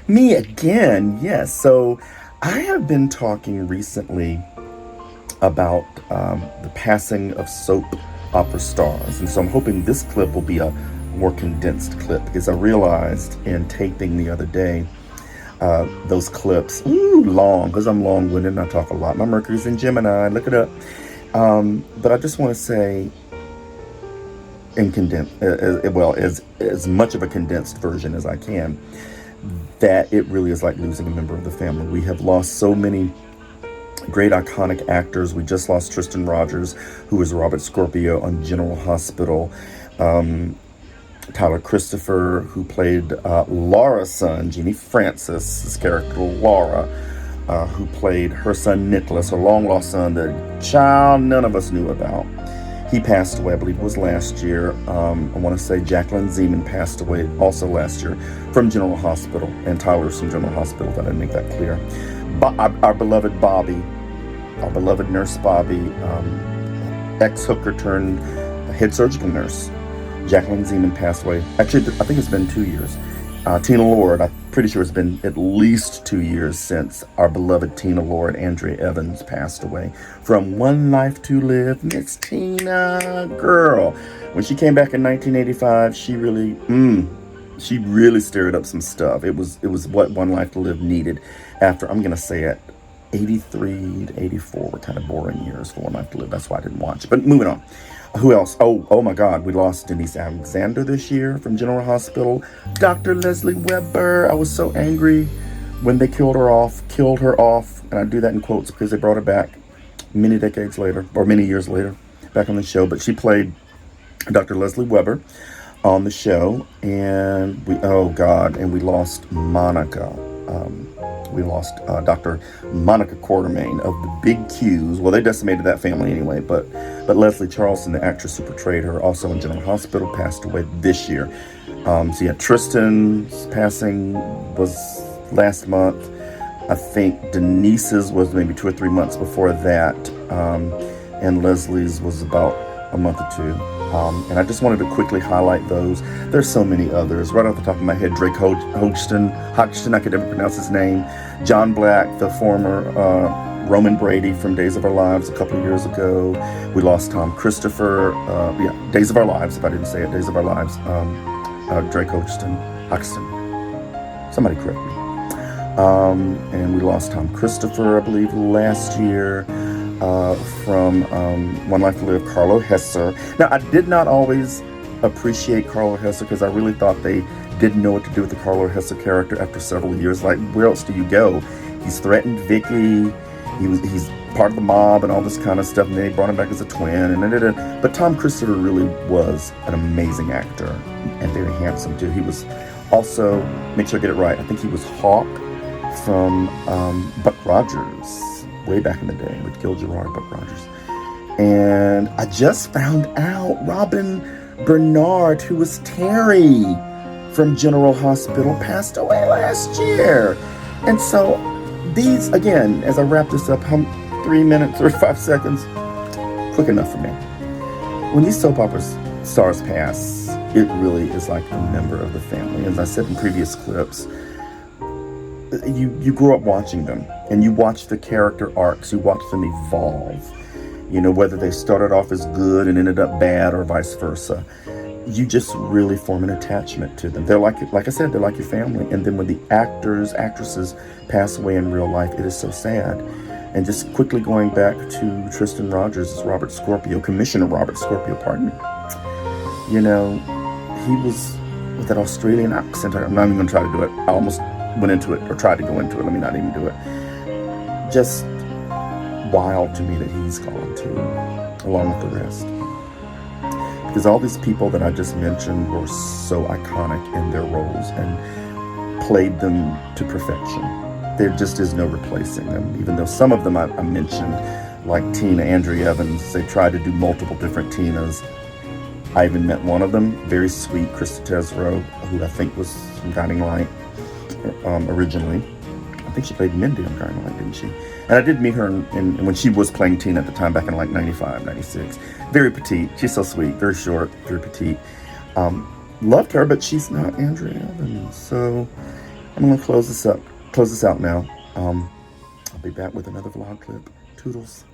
Me again, yes. So I have been talking recently about the passing of soap opera stars. And so I'm hoping this clip will be a more condensed clip because I realized in taping the other day, those clips, long, because I'm long winded and I talk a lot. My Mercury's in Gemini, look it up. But I just want to say, in as much of a condensed version as I can, that it really is like losing a member of the family. We have lost so many great iconic actors. We just lost Tristan Rogers, who was Robert Scorpio on General Hospital. Tyler Christopher, who played Laura's son, Jeannie Francis' character Laura, who played her son Nicholas, her long lost son, the child none of us knew about. He passed away, I believe it was last year. I want to say Jacqueline Zeman passed away also last year from General Hospital, and Tyler's from General Hospital, if I didn't make that clear. Our beloved Bobby, our beloved nurse Bobby, ex-hooker turned head surgical nurse, Jacqueline Zeman passed away. Actually, I think it's been 2 years. Tina Lord, I'm pretty sure it's been at least 2 years since our beloved Tina Lord, Andrea Evans, passed away from One Life to Live. Miss Tina, girl. When she came back in 1985, she really stirred up some stuff. It was what One Life to Live needed after, I'm going to say it, 83 to 84 were kind of boring years for One Life to Live. That's why I didn't watch it. But moving on. Who else? Oh my God, we lost Denise Alexander this year from General Hospital. Dr. Leslie Weber. I was so angry when they killed her off, and I do that in quotes because they brought her back many decades later, or many years later, back on the show. But she played Dr. Leslie Weber on the show, and we lost Monica. We lost Dr. Monica Quartermain of the Big Qs. Well, they decimated that family anyway, but Leslie Charleston, the actress who portrayed her, also in General Hospital, passed away this year. So yeah, Tristan's passing was last month. I think Denise's was maybe 2 or 3 months before that, and Leslie's was about a month or two. And I just wanted to quickly highlight those. There's so many others. Right off the top of my head, Drake Hodgson, I could never pronounce his name. John Black, the former Roman Brady from Days of Our Lives a couple of years ago. We lost Tom Christopher. Days of Our Lives, if I didn't say it, Days of Our Lives. Drake Hodgson. Somebody correct me. And we lost Tom Christopher, I believe, last year. From One Life to Live, Carlo Hesser. Now, I did not always appreciate Carlo Hesser because I really thought they didn't know what to do with the Carlo Hesser character after several years. Like, where else do you go? He's threatened Vicky. He's part of the mob and all this kind of stuff, and then they brought him back as a twin. But Tom Christopher really was an amazing actor and very handsome too. He was also, make sure I get it right, I think he was Hawk from Buck Rogers. Way back in the day with Gil Gerard, Buck Rogers. And I just found out Robin Bernard, who was Terry from General Hospital, passed away last year. And so these, again, as I wrap this up, 3 minutes or 5 seconds, quick enough for me. When these soap opera stars pass, it really is like a member of the family. As I said in previous clips, you grew up watching them, and you watch the character arcs, you watch them evolve, whether they started off as good and ended up bad or vice versa. You just really form an attachment to them. They're like I said, they're like your family. And then when the actresses pass away in real life, it is so sad. And just quickly going back to Tristan Rogers as Robert Scorpio, Commissioner Robert Scorpio, pardon me. He was with that Australian accent. I'm not even going to try to do it. I almost went into it, or tried to go into it. Let me not even do it. Just wild to me that he's gone too, along with the rest. Because all these people that I just mentioned were so iconic in their roles and played them to perfection. There just is no replacing them. Even though some of them I mentioned, like Tina, Andrea Evans, they tried to do multiple different Tinas. I even met one of them, very sweet, Krista Tesoro, who I think was from Guiding Light. Originally. I think she played Mindy on Guiding Light, didn't she? And I did meet her in when she was playing Tina at the time, back in like 95, 96. Very petite. She's so sweet. Very short, very petite. Loved her, but she's not Andrea Evans. So I'm gonna close this out now. I'll be back with another vlog clip. Toodles.